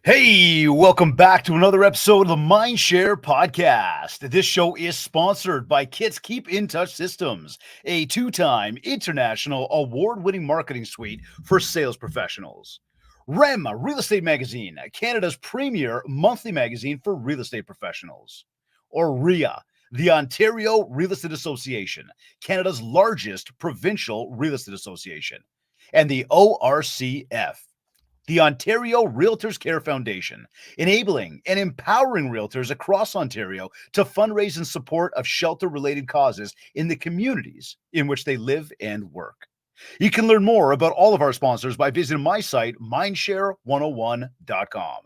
Hey, welcome back to another episode of the MindShare podcast. This show is sponsored by Kits Keep in Touch Systems, a two-time international award-winning marketing suite for sales professionals. REM Real Estate Magazine, Canada's premier monthly magazine for real estate professionals. Or RIA, the Ontario Real Estate Association, Canada's largest provincial real estate association. And the ORCF, the Ontario Realtors Care Foundation, enabling and empowering realtors across Ontario to fundraise in support of shelter-related causes in the communities in which they live and work. You can learn more about all of our sponsors by visiting my site, mindshare101.com.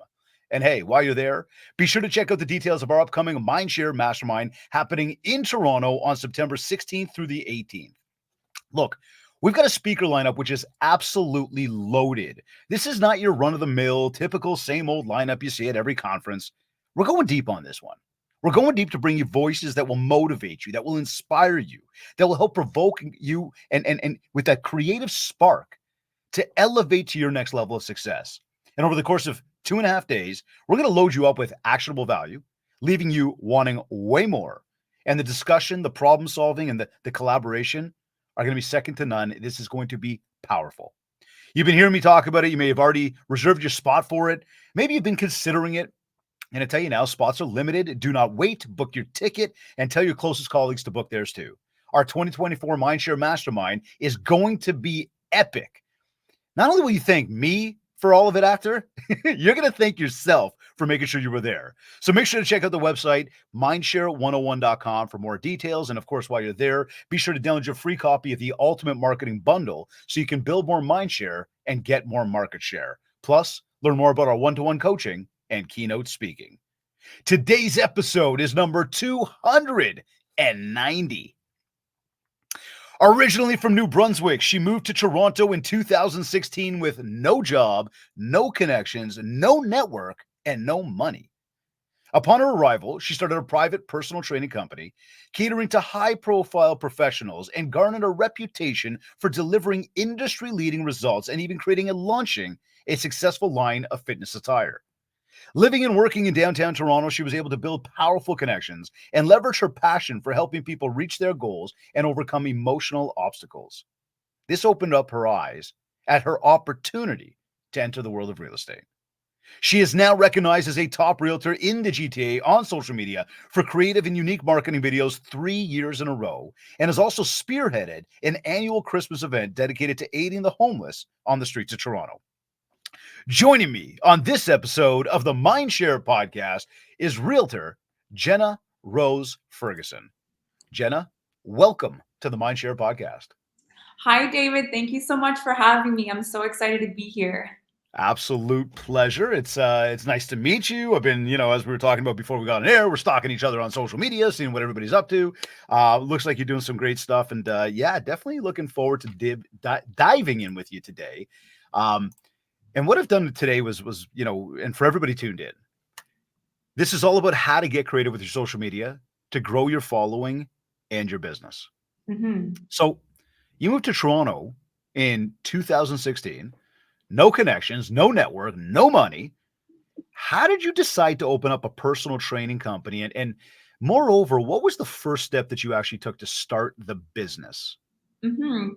And hey, while you're there, be sure to check out the details of our upcoming MindShare Mastermind happening in Toronto on September 16th through the 18th. Look, we've got a speaker lineup which is absolutely loaded. This is not your run-of-the-mill, typical same old lineup you see at every conference. We're going deep on this one. We're going deep to bring you voices that will motivate you, that will inspire you, that will help provoke you and with that creative spark to elevate to your next level of success. And over the course of 2.5 days, we're going to load you up with actionable value, leaving you wanting way more. And the discussion, the problem solving, and the collaboration are going to be second to none. This is going to be powerful. You've been hearing me talk about it. You may have already reserved your spot for it. Maybe you've been considering it. And I tell you now, spots are limited. Do not wait. Book your ticket and tell your closest colleagues to book theirs too. Our 2024 MindShare Mastermind is going to be epic. Not only will you thank me for all of it after, you're going to thank yourself for making sure you were there. So make sure to check out the website, mindshare101.com, for more details. And of course, while you're there, be sure to download your free copy of the Ultimate Marketing Bundle so you can build more mindshare and get more market share. Plus, learn more about our one-to-one coaching and keynote speaking. Today's episode is number 290. Originally from New Brunswick, she moved to Toronto in 2016 with no job, no connections, no network, and no money. Upon her arrival, she started a private personal training company, catering to high-profile professionals, and garnered a reputation for delivering industry-leading results and even creating and launching a successful line of fitness attire. Living and working in downtown Toronto, she was able to build powerful connections and leverage her passion for helping people reach their goals and overcome emotional obstacles. This opened up her eyes at her opportunity to enter the world of real estate. She is now recognized as a top realtor in the GTA on social media for creative and unique marketing videos 3 years in a row, and has also spearheaded an annual Christmas event dedicated to aiding the homeless on the streets of Toronto. Joining me on this episode of the MindShare podcast is realtor Jenna Rose Ferguson. Jenna, welcome to the MindShare podcast. Hi, David. Thank you so much for having me. I'm so excited to be here. Absolute pleasure. It's nice to meet you. I've been, as we were talking about before we got on air, we're stalking each other on social media, seeing what everybody's up to. Looks like you're doing some great stuff, and definitely looking forward to diving in with you today. And what I've done today was, and for everybody tuned in, this is all about how to get creative with your social media to grow your following and your business. Mm-hmm. So you moved to Toronto in 2016, no connections, no network, no money. How did you decide to open up a personal training company? And moreover, what was the first step that you actually took to start the business? Mm-hmm.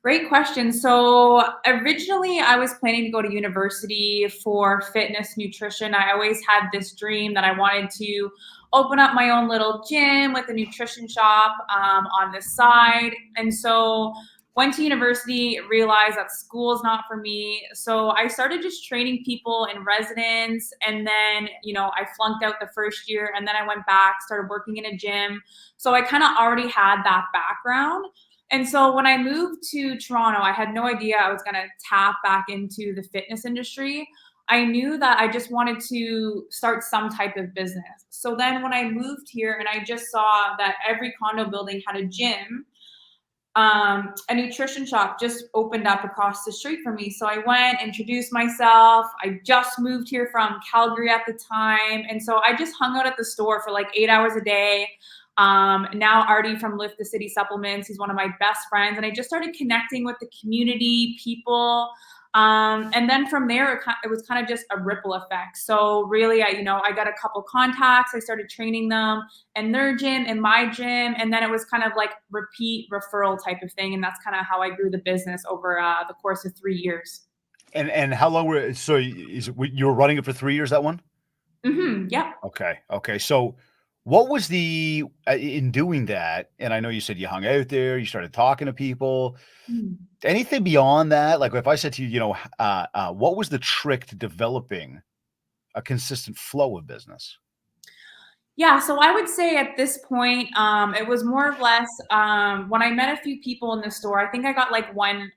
Great question. So originally I was planning to go to university for fitness nutrition. I always had this dream that I wanted to open up my own little gym with a nutrition shop on the side. And so went to university, realized that school is not for me. So I started just training people in residence. And then, I flunked out the first year, and then I went back, started working in a gym. So I kind of already had that background. And so when I moved to Toronto, I had no idea I was going to tap back into the fitness industry. I knew that I just wanted to start some type of business. So then when I moved here and I just saw that every condo building had a gym, a nutrition shop just opened up across the street from me. So I went, introduced myself. I just moved here from Calgary at the time. And so I just hung out at the store for like 8 hours a day. Now Artie from Lift the City Supplements, he's one of my best friends. And I just started connecting with the community, people. And then from there, it was kind of just a ripple effect. So really, I got a couple contacts. I started training them in their gym, in my gym, and then it was kind of like repeat referral type of thing. And that's kind of how I grew the business over the course of 3 years. And how long you were running it for 3 years, that one? Yeah. Okay. So what was in doing that? And I know you said you hung out there, you started talking to people. Anything beyond that? Like if I said to you, what was the trick to developing a consistent flow of business? Yeah, so I would say at this point, it was more or less when I met a few people in the store. I think I got like one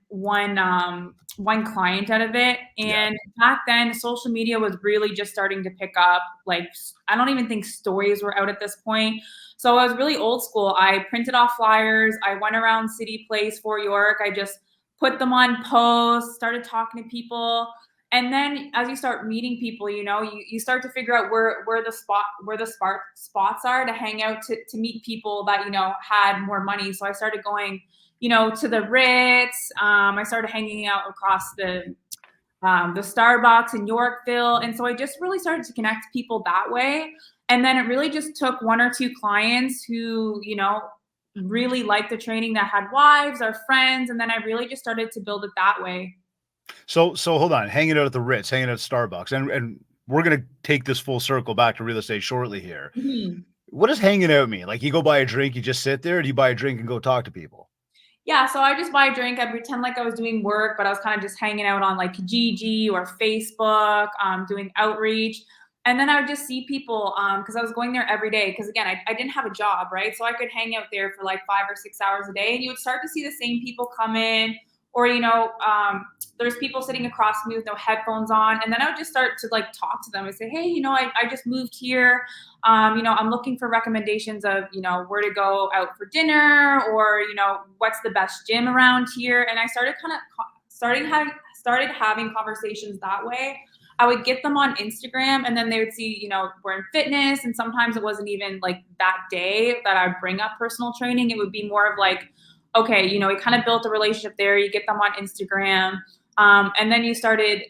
client out of it, Yeah. and back then, social media was really just starting to pick up. Like, I don't even think stories were out at this point. So I was really old school. I printed off flyers. I went around City Place, Fort York. I just put them on posts, started talking to people. And then as you start meeting people, you start to figure out where the spots are to hang out, to meet people that had more money. So I started going to the Ritz. I started hanging out across the Starbucks in Yorkville, and so I just really started to connect people that way. And then it really just took one or two clients who really liked the training, that had wives or friends, and then I really just started to build it that way. So hold on, hanging out at the Ritz, hanging out at Starbucks, and we're gonna take this full circle back to real estate shortly here. Mhm. What does hanging out mean? Like you go buy a drink, you just sit there, or do you buy a drink and go talk to people? Yeah, so I just buy a drink. I pretend like I was doing work, but I was kind of just hanging out on like Kijiji or Facebook, doing outreach. And then I would just see people because I was going there every day. Because again, I didn't have a job, right? So I could hang out there for like 5 or 6 hours a day, and you would start to see the same people come in, or there's people sitting across from me with no headphones on, and then I would just start to like talk to them and say, hey, I just moved here. I'm looking for recommendations of, where to go out for dinner, or, what's the best gym around here. And I started started having conversations that way. I would get them on Instagram, and then they would see, we're in fitness. And sometimes it wasn't even like that day that I would bring up personal training. It would be more of like, okay, we kind of built a relationship there. You get them on Instagram. And then you started,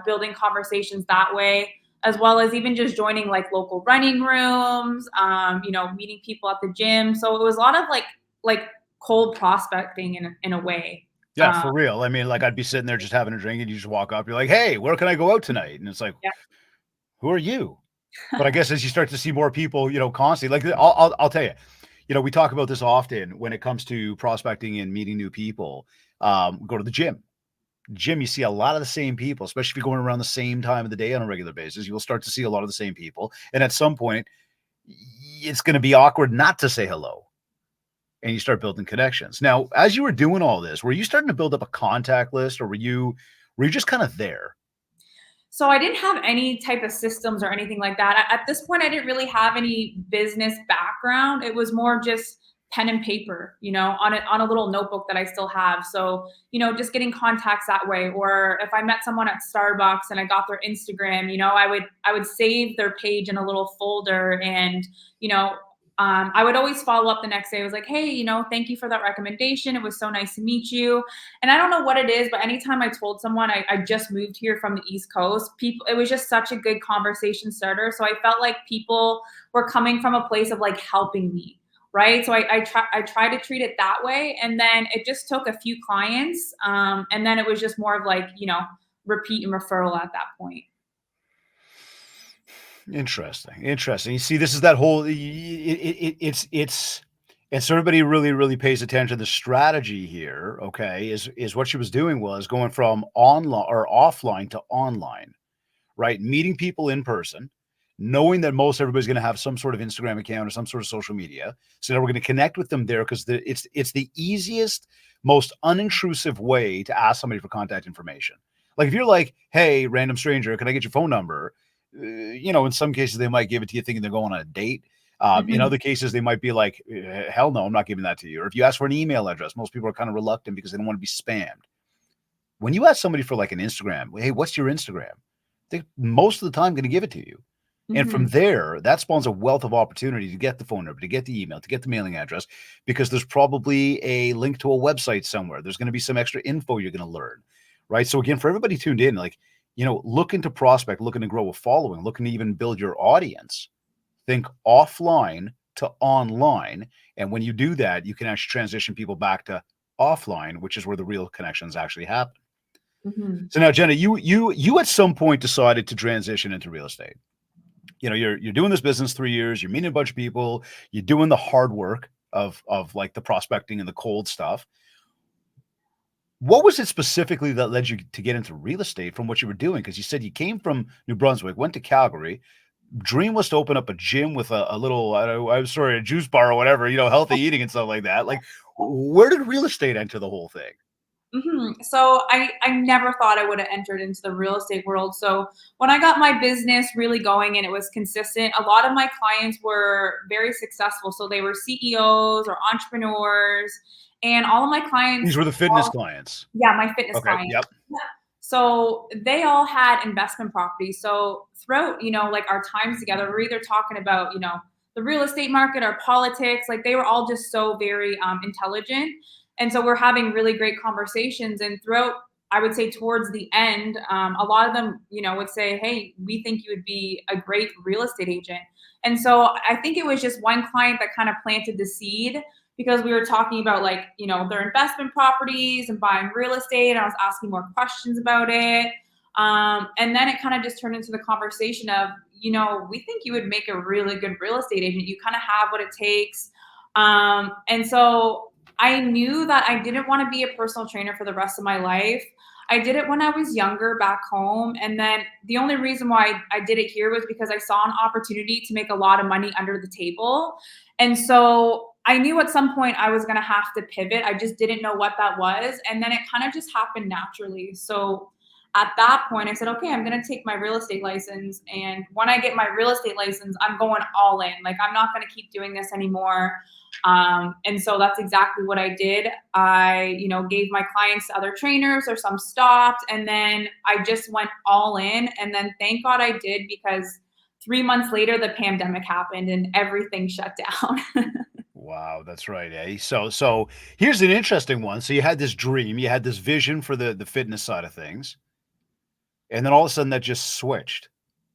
building conversations that way, as well as even just joining like local running rooms, meeting people at the gym. So it was a lot of like cold prospecting in a way. Yeah, for real. I mean, like I'd be sitting there just having a drink, and you just walk up, you're like, "Hey, where can I go out tonight?" And it's like, Yeah. "Who are you?" But I guess as you start to see more people, constantly, like I'll tell you, we talk about this often when it comes to prospecting and meeting new people. Go to the gym. Gym, you see a lot of the same people, especially if you're going around the same time of the day on a regular basis. You will start to see a lot of the same people, and at some point, it's going to be awkward not to say hello, and you start building connections. Now, as you were doing all this, were you starting to build up a contact list, or were you just kind of there? So I didn't have any type of systems or anything like that. At this point, I didn't really have any business background. It was more just pen and paper, on a little notebook that I still have. So, just getting contacts that way. Or if I met someone at Starbucks and I got their Instagram, I would save their page in a little folder, and, I would always follow up the next day. I was like, hey, thank you for that recommendation. It was so nice to meet you. And I don't know what it is, but anytime I told someone I just moved here from the East Coast, it was just such a good conversation starter. So I felt like people were coming from a place of like helping me, right? So I try to treat it that way. And then it just took a few clients. And then it was just more of like, repeat and referral at that point. Interesting. You see, this is that whole it's so everybody really pays attention. The strategy here, okay, is what she was doing was going from online or offline to online, right? Meeting people in person, knowing that most everybody's going to have some sort of Instagram account or some sort of social media. So that we're going to connect with them there because it's the easiest, most unintrusive way to ask somebody for contact information. Like if you're like, hey, random stranger, can I get your phone number? In some cases they might give it to you thinking they're going on a date. In Mhm. other cases, they might be like, hell no, I'm not giving that to you. Or if you ask for an email address, most people are kind of reluctant because they don't want to be spammed. When you ask somebody for like an Instagram, hey, what's your Instagram? They most of the time going to give it to you. And from Mhm. there, that spawns a wealth of opportunity to get the phone number, to get the email, to get the mailing address, because there's probably a link to a website somewhere. There's going to be some extra info you're going to learn, right? So again, for everybody tuned in, like, looking to prospect, looking to grow a following, looking to even build your audience, think offline to online. And when you do that, you can actually transition people back to offline, which is where the real connections actually happen. Mhm. So now, Jenna, you at some point decided to transition into real estate. You're doing this business 3 years, you're meeting a bunch of people, you're doing the hard work of like the prospecting and the cold stuff. What was it specifically that led you to get into real estate from what you were doing? Because you said you came from New Brunswick, went to Calgary. Dream was to open up a gym with a little, I'm sorry, a juice bar or whatever, healthy eating and stuff like that. Like, where did real estate enter the whole thing? So I never thought I would have entered into the real estate world. So when I got my business really going and it was consistent, a lot of my clients were very successful. So they were CEOs or entrepreneurs, and all of my These clients, were the fitness clients. yeah, my fitness Okay. clients. Yep. Yeah. So they all had investment properties. So throughout, like our times together, we're either talking about, the real estate market or politics. Like they were all just so very intelligent. And so we're having really great conversations. And throughout, I would say towards the end, a lot of them, would say, "Hey, we think you would be a great real estate agent." And so I think it was just one client that kind of planted the seed because we were talking about like, their investment properties and buying real estate. And I was asking more questions about it. And then it kind of just turned into the conversation of, we think you would make a really good real estate agent. You kind of have what it takes. And so I knew that I didn't want to be a personal trainer for the rest of my life. I did it when I was younger back home. And then the only reason why I did it here was because I saw an opportunity to make a lot of money under the table. And so I knew at some point I was going to have to pivot. I just didn't know what that was. And then it kind of just happened naturally. So at that point, I said, okay, I'm going to take my real estate license. And when I get my real estate license, I'm going all in. Like, I'm not going to keep doing this anymore. And so that's exactly what I did. I, gave my clients to other trainers or some stopped. And then I just went all in. And then thank God I did because 3 months later, the pandemic happened and everything shut down. Wow, that's right, eh? So here's an interesting one. So you had this dream, you had this vision for the fitness side of things, and then all of a sudden that just switched.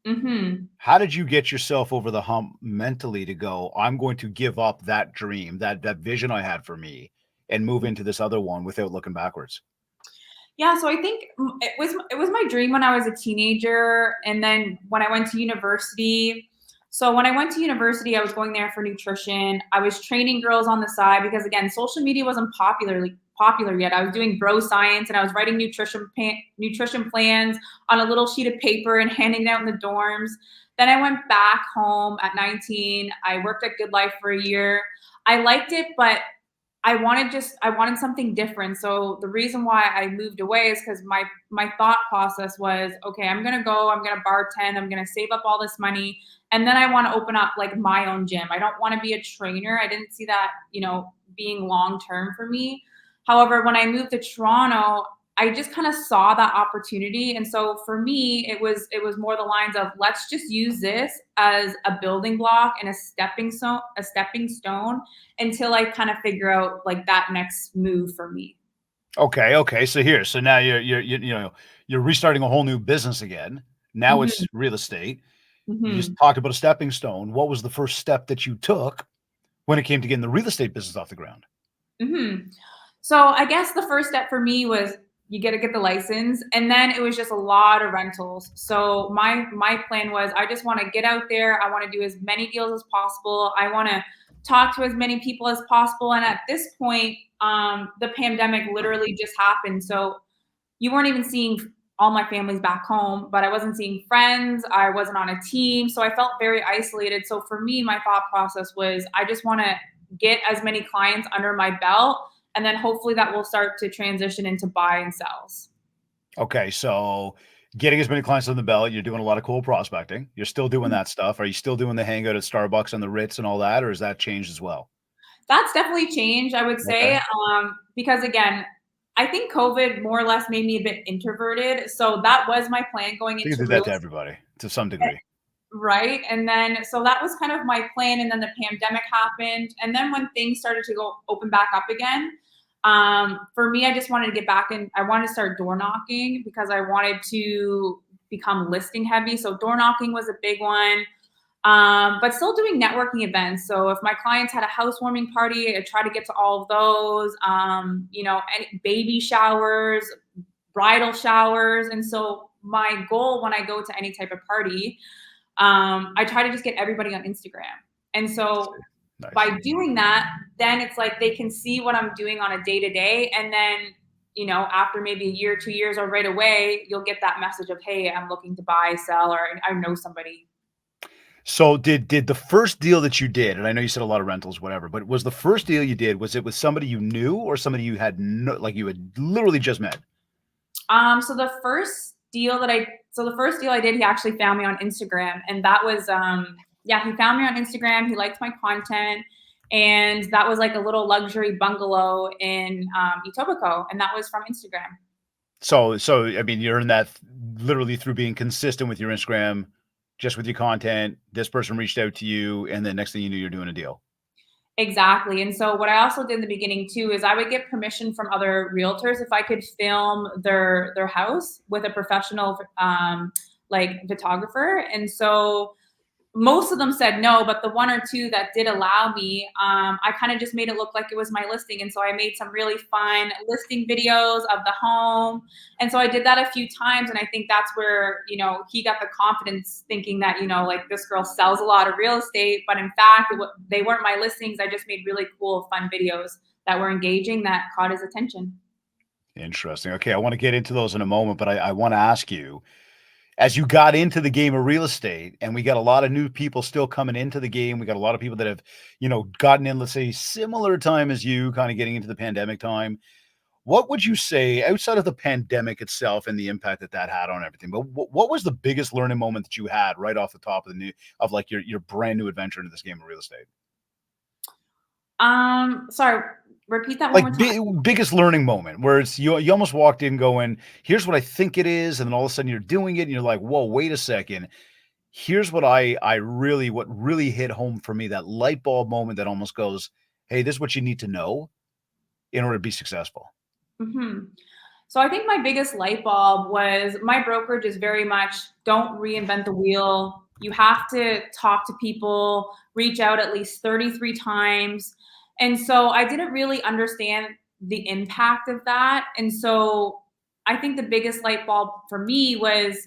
hmm How did you get yourself over the hump mentally to go, I'm going to give up that dream, that vision I had for me, and move into this other one without looking backwards? Yeah, so I think it was my dream when I was a teenager, and then when I went to university. So when I went to university, I was going there for nutrition. I was training girls on the side because again, social media wasn't popular yet. I was doing bro science and I was writing nutrition plans on a little sheet of paper and handing it out in the dorms. Then I went back home at 19. I worked at Good Life for a year. I liked it, but I wanted something different. So the reason why I moved away is because my thought process was, okay, I'm gonna go, I'm gonna bartend, I'm gonna save up all this money, and then I want to open up like my own gym. I don't want to be a trainer. I didn't see that, being long term for me. However, when I moved to Toronto, I just kind of saw that opportunity. And so for me, it was more the lines of let's just use this as a building block and a stepping stone until I kind of figure out like that next move for me. Okay. So now you're restarting a whole new business again. Now hmm it's real estate. You just hmm talked about a stepping stone. What was the first step that you took when it came to getting the real estate business off the ground? hmm So I guess the first step for me was you got to get the license, and then it was just a lot of rentals. So my plan was I just want to get out there. I want to do as many deals as possible. I want to talk to as many people as possible. And at this point, the pandemic literally just happened. So you weren't even seeing all my families back home, but I wasn't seeing friends. I wasn't on a team. So I felt very isolated. So for me, my thought process was I just want to get as many clients under my belt. And then hopefully that will start to transition into buy and sells. Okay, so Getting as many clients on the belt, you're doing a lot of cool prospecting. You're still doing that stuff. Are you still doing the hangout at Starbucks and the Ritz and all that, or has that changed as well? That's definitely changed, I would Okay. say, because again, I think COVID more or less made me a bit introverted. So that was my plan going I think it into did real that to estate. everybody to some degree. Right. And then, so that was kind of my plan. And then the pandemic happened. And then when things started to go open back up again, for me, I just wanted to get back and I wanted to start door knocking because I wanted to become listing heavy. So door knocking was a big one. But still doing networking events. So if my clients had a housewarming party, I try to get to all of those. Any baby showers, bridal showers, and so my goal when I go to any type of party, I try to just get everybody on Instagram. And so Nice. by doing that, then it's like they can see what I'm doing on a day to day, and then after maybe a year, 2 years, or right away, you'll get that message of, hey, I'm looking to buy, sell, or I know somebody. So did the first deal that you did, and I know you said a lot of rentals, whatever, but was the first deal you did, was it with somebody you knew or somebody you had no, like you had literally just met? So the first deal I did, he actually found me on Instagram, and that was yeah, he found me on Instagram. He liked my content, and that was like a little luxury bungalow in Etobicoke, and that was from Instagram. So I mean, you're in that literally through being consistent with your Instagram, just with your content. This person reached out to you, and then next thing you knew, you're doing a deal. Exactly. And so what I also did in the beginning too is I would get permission from other realtors if I could film their house with a professional like photographer. And so most of them said no, but the one or two that did allow me, I kind of just made it look like it was my listing. And so I made some really fun listing videos of the home. And so I did that a few times. And I think that's where, he got the confidence thinking that, like this girl sells a lot of real estate. But in fact, they weren't my listings. I just made really cool, fun videos that were engaging that caught his attention. Interesting. Okay, I want to get into those in a moment, but I want to ask you, as you got into the game of real estate, and we got a lot of new people still coming into the game, we got a lot of people that have, gotten in, let's say, similar time as you, kind of getting into the pandemic time. What would you say outside of the pandemic itself and the impact that that had on everything? But what was the biggest learning moment that you had right off the top of the new of like your brand new adventure into this game of real estate? Sorry, repeat that one more Like time. biggest learning moment where it's you almost walked in going, here's what I think it is, and then all of a sudden you're doing it and you're like, whoa, wait a second. Here's what what really hit home for me, that light bulb moment that almost goes, hey, this is what you need to know in order to be successful. hmm So I think my biggest light bulb was my brokerage is very much don't reinvent the wheel. You have to talk to people, reach out at least 33 times. And so I didn't really understand the impact of that. And so I think the biggest light bulb for me was,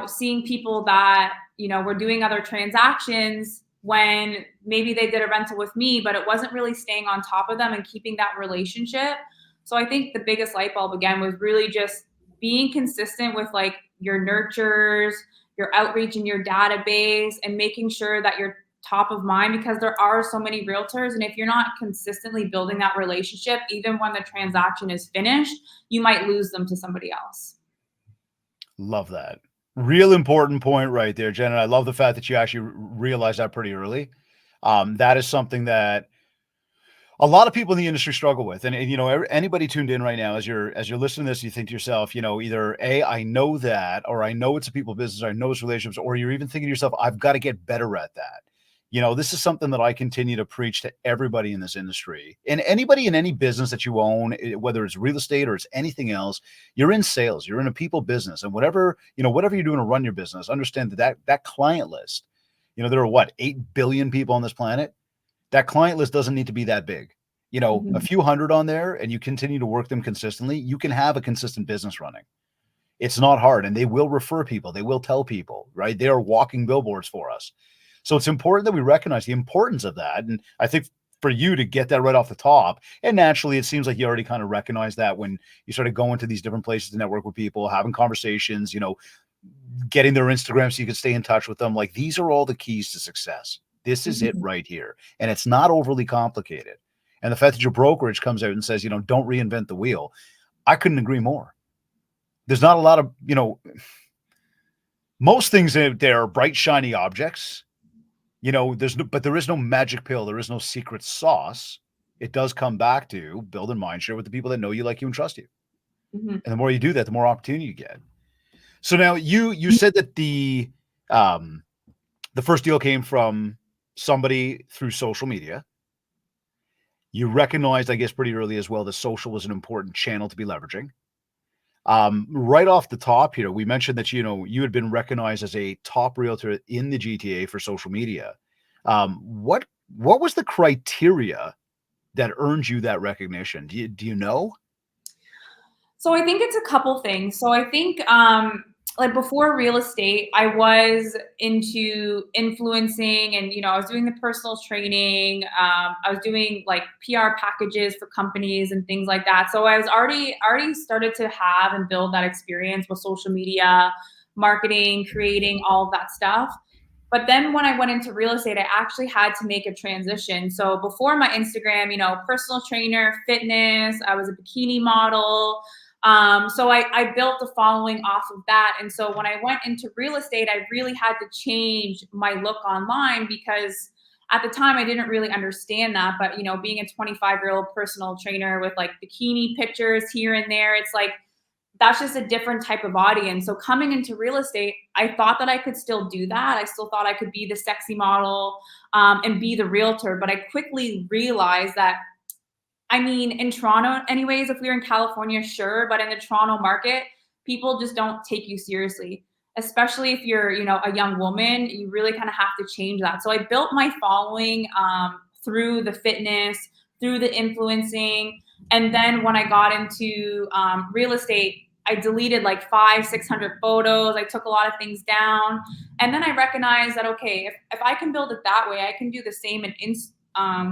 seeing people that, were doing other transactions when maybe they did a rental with me, but it wasn't really staying on top of them and keeping that relationship. So I think the biggest light bulb again was really just being consistent with like your nurtures, your outreach in your database, and making sure that you're top of mind because there are so many realtors. And if you're not consistently building that relationship, even when the transaction is finished, you might lose them to somebody else. Love that. Real important point right there, Jen. And I love the fact that you actually realized that pretty early. That is something that a lot of people in the industry struggle with. And anybody tuned in right now, as you're listening to this, you think to yourself, either A, I know that, or I know it's a people business, or I know it's relationships, or you're even thinking to yourself, I've got to get better at that. This is something that I continue to preach to everybody in this industry and anybody in any business that you own, whether it's real estate or it's anything else. You're in sales, you're in a people business, and whatever you're doing to run your business, understand that client list. There are what, 8 billion people on this planet. That client list doesn't need to be that big. A Mhm. few hundred on there, and you continue to work them consistently, you can have a consistent business running. It's not hard, and they will refer people. They will tell people, right? They are walking billboards for us. So it's important that we recognize the importance of that. And I think for you to get that right off the top, and naturally, it seems like you already kind of recognize that when you started going to these different places to network with people, having conversations, getting their Instagram so you can stay in touch with them. Like, these are all the keys to success. This is it Mhm. right here. And it's not overly complicated. And the fact that your brokerage comes out and says, don't reinvent the wheel. I couldn't agree more. There's not a lot of, Most things out there are bright, shiny objects. But there is no magic pill. There is no secret sauce. It does come back to building mindshare with the people that know you, like you, and trust you. Mhm. And the more you do that, the more opportunity you get. So now you said that the first deal came from somebody through social media. You recognized, I guess, pretty early as well that social was an important channel to be leveraging. Right off the top here, we mentioned that you had been recognized as a top realtor in the GTA for social media. What was the criteria that earned you that recognition? Do you know? So I think it's a couple things. So I think like before real estate, I was into influencing and I was doing the personal training. I was doing like PR packages for companies and things like that. So I was already started to have and build that experience with social media, marketing, creating all of that stuff. But then when I went into real estate, I actually had to make a transition. So before my Instagram, personal trainer, fitness, I was a bikini model. So I built a following off of that. And so when I went into real estate, I really had to change my look online because at the time I didn't really understand that. But, being a 25-year-old personal trainer with like bikini pictures here and there, it's like, that's just a different type of audience. So coming into real estate, I thought that I could still do that. I still thought I could be the sexy model and be the realtor. But I quickly realized that, I mean, in Toronto, anyways, if we were in California, sure. But in the Toronto market, people just don't take you seriously, especially if you're, a young woman. You really kind of have to change that. So I built my following through the fitness, through the influencing. And then when I got into real estate, I deleted like 600 photos. I took a lot of things down. And then I recognized that, okay, if I can build it that way, I can do the same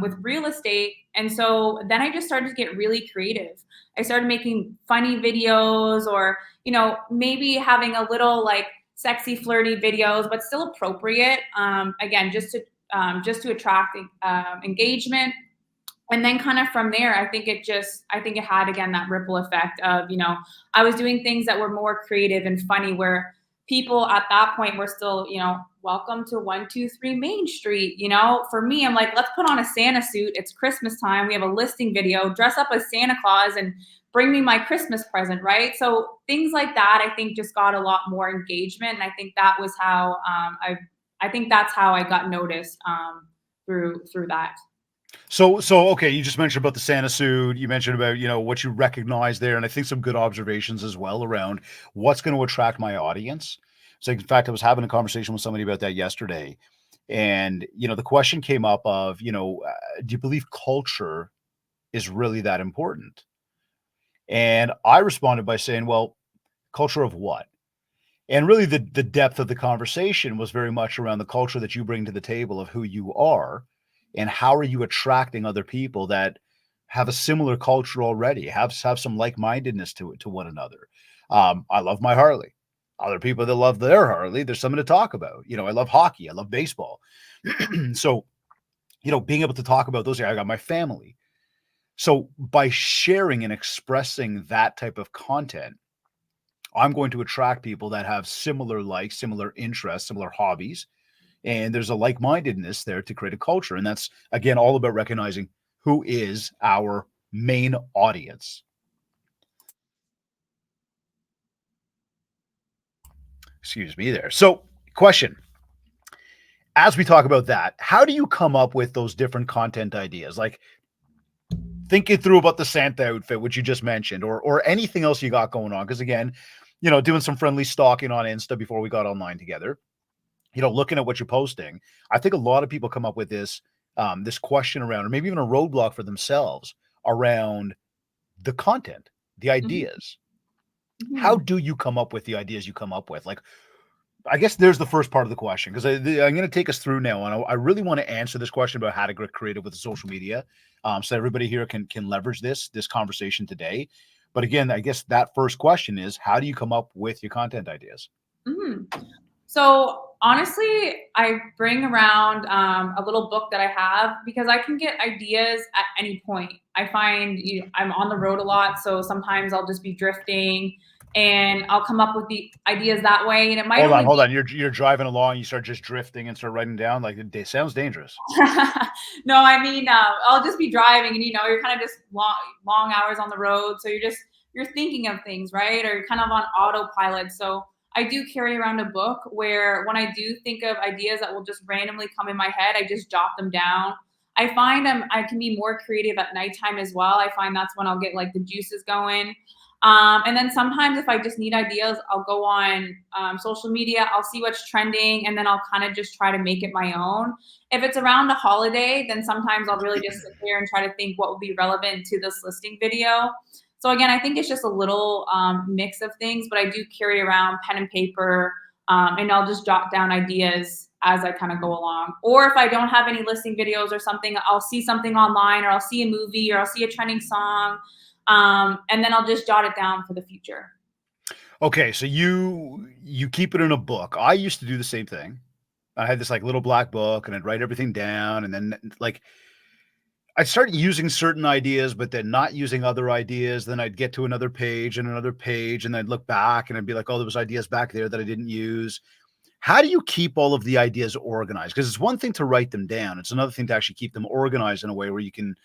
with real estate. And so then I just started to get really creative. I started making funny videos or, maybe having a little like sexy, flirty videos, but still appropriate. Again, just to attract engagement. And then kind of from there, I think it had again that ripple effect of, I was doing things that were more creative and funny where people at that point were still, welcome to 123 Main Street. For me, I'm like, let's put on a Santa suit. It's Christmas time. We have a listing video, dress up as Santa Claus and bring me my Christmas present. Right. So things like that, I think just got a lot more engagement. And I think that was how I think that's how I got noticed through that. So okay, you just mentioned about the Santa suit. You mentioned about what you recognize there, and I think some good observations as well around what's going to attract my audience. So in fact, I was having a conversation with somebody about that yesterday, and the question came up of do you believe culture is really that important? And I responded by saying, well, culture of what? And really, the depth of the conversation was very much around the culture that you bring to the table of who you are, and how are you attracting other people that have a similar culture already, have some like-mindedness to one another. I love my Harley. Other people that love their Harley, there's something to talk about. I love hockey. I love baseball. So, being able to talk about those, I got my family. So by sharing and expressing that type of content, I'm going to attract people that have similar likes, similar interests, similar hobbies, and there's a like-mindedness there to create a culture. And that's again all about recognizing who is our main audience. Excuse me there. So, question. As we talk about that, how do you come up with those different content ideas? Like thinking through about the Santa outfit, which you just mentioned, or anything else you got going on. Because again, doing some friendly stalking on Insta before we got online together, looking at what you're posting, I think a lot of people come up with this question around, or maybe even a roadblock for themselves around the content, the Mhm. ideas. How Mhm. do you come up with the ideas you come up with? Like, I guess there's the first part of the question because I'm going to take us through now, and I really want to answer this question about how to get creative with the social media, so everybody here can leverage this conversation today. But again, I guess that first question is, how do you come up with your content ideas? Mhm. So honestly, I bring around a little book that I have because I can get ideas at any point. I find I'm on the road a lot, so sometimes I'll just be drifting and I'll come up with the ideas that way. And it might Hold on, only hold be on. You're driving along, you start just drifting and start writing down, like, it sounds dangerous. no, I mean, I'll just be driving, and you're kind of just long hours on the road, so you're thinking of things, right? Or you're kind of on autopilot. So I do carry around a book where when I do think of ideas that will just randomly come in my head, I just jot them down. I find I can be more creative at nighttime as well. I find that's when I'll get like the juices going. And then sometimes if I just need ideas, I'll go on social media, I'll see what's trending, and then I'll kind of just try to make it my own. If it's around a holiday, then sometimes I'll really just sit there and try to think what would be relevant to this listing video. So again, I think it's just a little mix of things, but I do carry around pen and paper, and I'll just jot down ideas as I kind of go along. Or if I don't have any listing videos or something, I'll see something online, or I'll see a movie, or I'll see a trending song, and then I'll just jot it down for the future. Okay, so you keep it in a book. I used to do the same thing. I had this, like, little black book, and I'd write everything down, and then, like, I'd start using certain ideas, but then not using other ideas. Then I'd get to another page, and I'd look back, and I'd be like, "Oh, there was ideas back there that I didn't use." How do you keep all of the ideas organized? Because it's one thing to write them down. It's another thing to actually keep them organized in a way where you can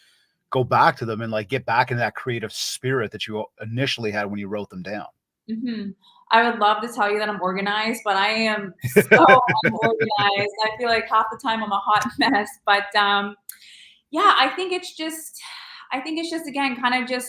go back to them and, like, get back into that creative spirit that you initially had when you wrote them down. hmm I would love to tell you that I'm organized, but I am so unorganized. I feel like half the time I'm a hot mess. But yeah, I think it's just again kind of just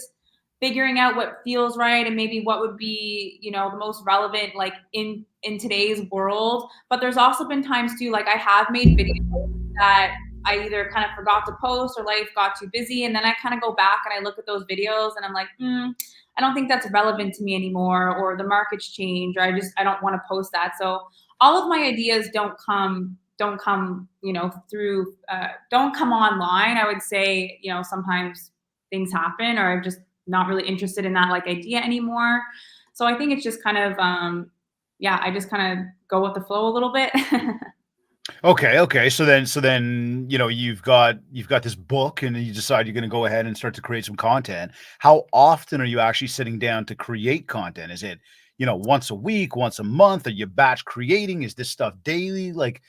figuring out what feels right and maybe what would be, the most relevant like in today's world. But there's also been times too, like I have made videos that I either kind of forgot to post or life got too busy. And then I kind of go back and I look at those videos and I'm like, I don't think that's relevant to me anymore, or the market's changed, or I don't want to post that. So all of my ideas don't come through don't come online. I would say sometimes things happen, or I'm just not really interested in that like idea anymore. So I think it's just kind of yeah, I just kind of go with the flow a little bit. Okay, okay. So then, you've got this book and you decide you're gonna go ahead and start to create some content. How often are you actually sitting down to create content? Is it, once a week, once a month? Are you batch creating? Is this stuff daily? Like,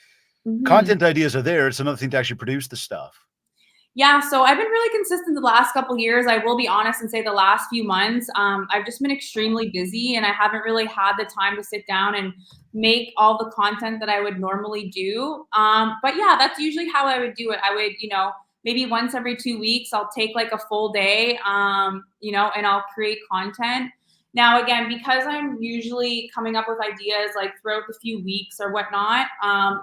Mhm. content ideas are there. It's another thing to actually produce the stuff. Yeah, so I've been really consistent the last couple years. I will be honest and say the last few months, I've just been extremely busy, and I haven't really had the time to sit down and make all the content that I would normally do. But yeah, that's usually how I would do it. I would, maybe once every 2 weeks, I'll take like a full day, and I'll create content. Now, again, because I'm usually coming up with ideas like throughout the few weeks or whatnot,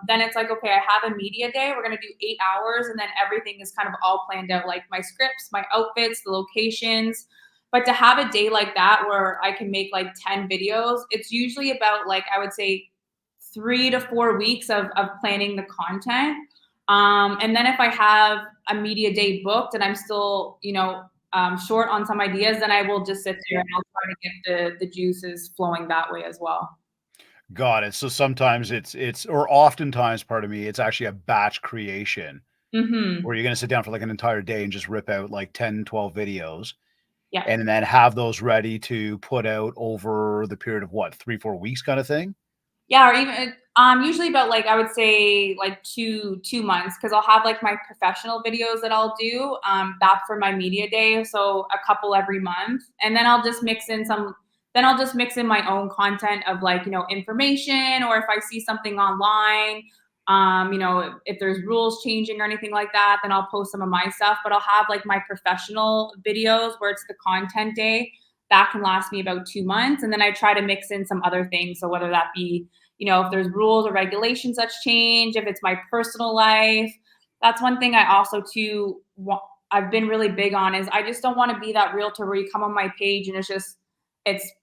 then it's like, okay, I have a media day. We're going to do 8 hours, and then everything is kind of all planned out, like my scripts, my outfits, the locations. But to have a day like that where I can make like 10 videos, it's usually about like, I would say 3 to 4 weeks of planning the content. And then if I have a media day booked and I'm still, short on some ideas, then I will just sit there and I'll try to get the juices flowing that way as well. Got it. So sometimes or oftentimes, pardon me, it's actually a batch creation hmm where you're gonna sit down for like an entire day and just rip out like 10, 12 videos Yeah. and then have those ready to put out over the period of what, 3, 4 weeks kind of thing? Yeah, or even usually about like I would say like 2 months, because I'll have like my professional videos that I'll do that for my media day, so a couple every month, and then I'll just mix in my own content of like information, or if I see something online, if there's rules changing or anything like that, then I'll post some of my stuff. But I'll have like my professional videos where it's the content day that can last me about 2 months, and then I try to mix in some other things. So whether that be if there's rules or regulations that's change, if it's my personal life. That's one thing I also too I've been really big on is I just don't want to be that realtor where you come on my page and it's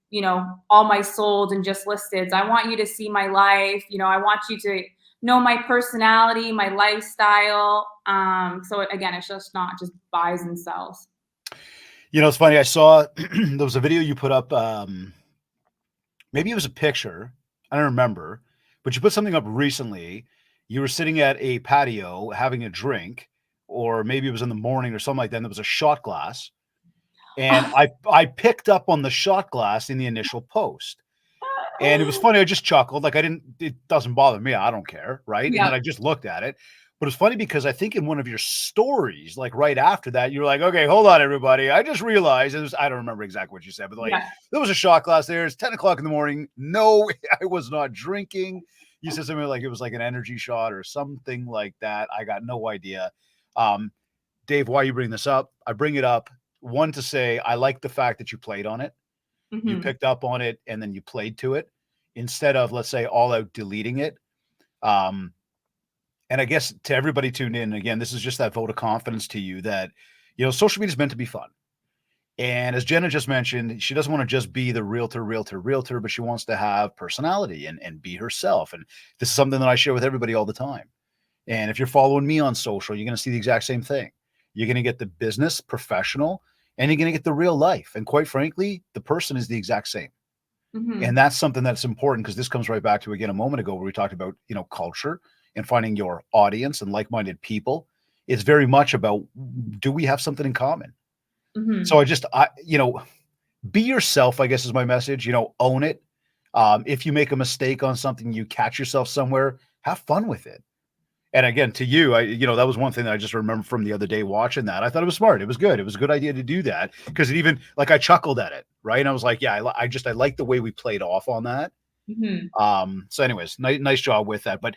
all my sold and just listeds. I want you to see my life. I want you to know my personality, my lifestyle. So again, it's just not just buys and sells. It's funny. I saw there was a video you put up. Maybe it was a picture. I don't remember, but you put something up recently. You were sitting at a patio having a drink, or maybe it was in the morning or something like that. And there was a shot glass. and I picked up on the shot glass in the initial post. And it was funny, I just chuckled, like, I didn't it doesn't bother me, I don't care, right? And then Yep. I just looked at it. But it's funny because I think in one of your stories, like, right after that, you were like, "Okay, hold on, everybody. I just realized" it was I don't remember exactly what you said, but, like, Yeah. "There was a shot glass there. It's 10 o'clock in the morning. No, I was not drinking." You said something like it was like an energy shot or something like that. I got no idea. Um, Dave, why you bring this up? I bring it up, one, to say I like the fact that you played on it. You Mhm. picked up on it and then you played to it instead of, let's say, all out deleting it. Um, and I guess to everybody tuned in, again, this is just that vote of confidence to you that, social media is meant to be fun. And as Jenna just mentioned, she doesn't want to just be the realtor, but she wants to have personality and be herself. And this is something that I share with everybody all the time. And if you're following me on social, you're going to see the exact same thing. You're going to get the business professional and you're going to get the real life. And quite frankly, the person is the exact same. And Mhm. that's something that's important because this comes right back to, again, a moment ago where we talked about, culture and finding your audience and like-minded people. It's very much about, do we have something in common? So Mhm. be yourself, I guess is my message, own it. If you make a mistake on something, you catch yourself somewhere, have fun with it. And again, to you, that was one thing that I just remember from the other day watching that. I thought it was smart. It was good. It was a good idea to do that because it even like I chuckled at it, right? And I was like, yeah, I like the way we played off on that. Mhm. So anyways, nice job with that. But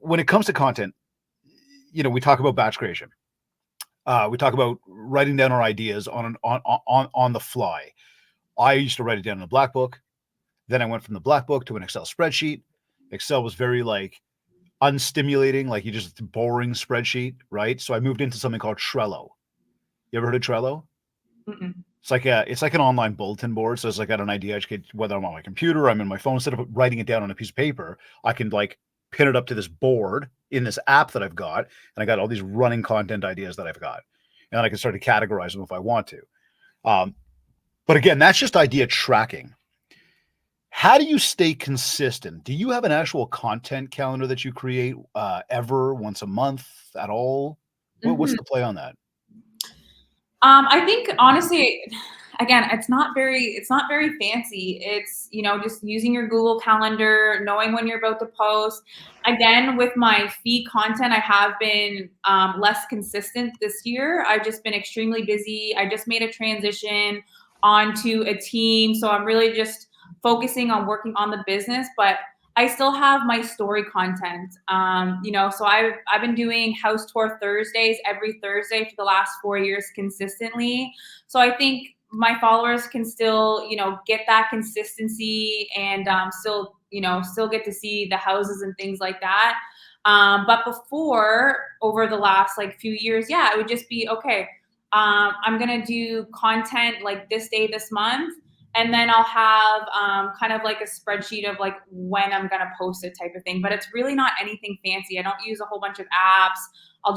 when it comes to content, we talk about batch creation. We talk about writing down our ideas on the fly. I used to write it down in a black book. Then I went from the black book to an Excel spreadsheet. Excel was very like unstimulating, like you just boring spreadsheet, right? So I moved into something called Trello. You ever heard of Trello? Mm-mm. It's like an online bulletin board. So it's like I got an idea, whether I'm on my computer, I'm in my phone, instead of writing it down on a piece of paper, I can like pin it up to this board in this app that I've got, and I got all these running content ideas that I've got, and I can start to categorize them if I want to. Um, but again, that's just idea tracking. How do you stay consistent? Do you have an actual content calendar that you create ever, once a month, at all? What's Mhm. the play on that? I think honestly, again, it's not very fancy. It's, just using your Google Calendar, knowing when you're about to post. Again, with my feed content, I have been less consistent this year. I've just been extremely busy. I just made a transition onto a team, so I'm really just focusing on working on the business, but I still have my story content. So I've been doing house tour Thursdays every Thursday for the last 4 years consistently. So I think my followers can still, get that consistency and still get to see the houses and things like that. But before, over the last like few years, yeah, it would just be okay. I'm gonna do content like this day, this month, and then I'll have kind of like a spreadsheet of like when I'm gonna post it type of thing. But it's really not anything fancy. I don't use a whole bunch of apps. I'll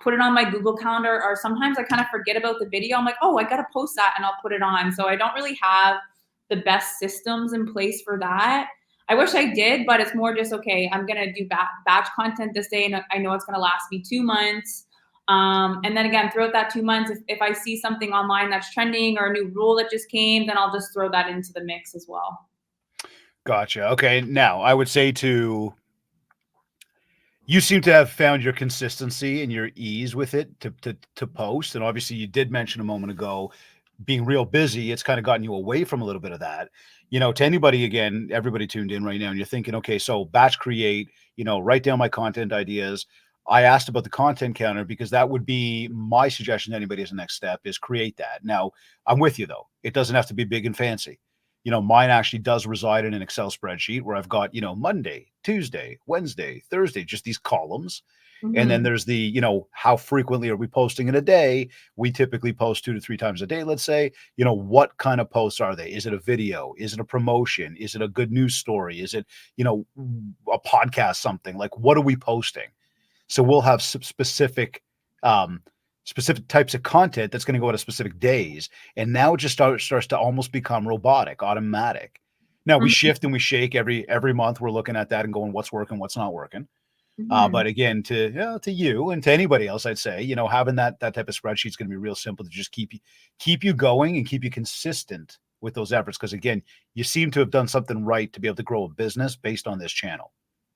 put it on my Google Calendar, or sometimes I kind of forget about the video. I'm like, oh, I gotta post that, and I'll put it on. So I don't really have the best systems in place for that. I wish I did, but it's more just okay. I'm gonna do batch content this day, and I know it's gonna last me 2 months. And then again, throughout that 2 months, if I see something online that's trending or a new rule that just came, then I'll just throw that into the mix as well. Gotcha. Okay. Now, I would say you seem to have found your consistency and your ease with it to post. And obviously, you did mention a moment ago being real busy. It's kind of gotten you away from a little bit of that. To anybody, again, everybody tuned in right now, and you're thinking, okay, so batch create, write down my content ideas. I asked about the content counter because that would be my suggestion to anybody as a next step is create that. Now, I'm with you though. It doesn't have to be big and fancy. Mine actually does reside in an Excel spreadsheet where I've got, Monday, Tuesday, Wednesday, Thursday, just these columns. And then Mhm. there's the, how frequently are we posting in a day? We typically post 2 to 3 times a day, let's say. What kind of posts are they? Is it a video? Is it a promotion? Is it a good news story? Is it, a podcast, something like what are we posting? So we'll have um, specific types of content that's going to go at a specific days. And now it just starts to almost become robotic, automatic. Now we Mhm. shift and we shake every month. We're looking at that and going, what's working, what's not working. Mhm. But again, to you and to anybody else, I'd say, having that type of spreadsheet is going to be real simple to just keep you going and keep you consistent with those efforts. Because again, you seem to have done something right to be able to grow a business based on this channel.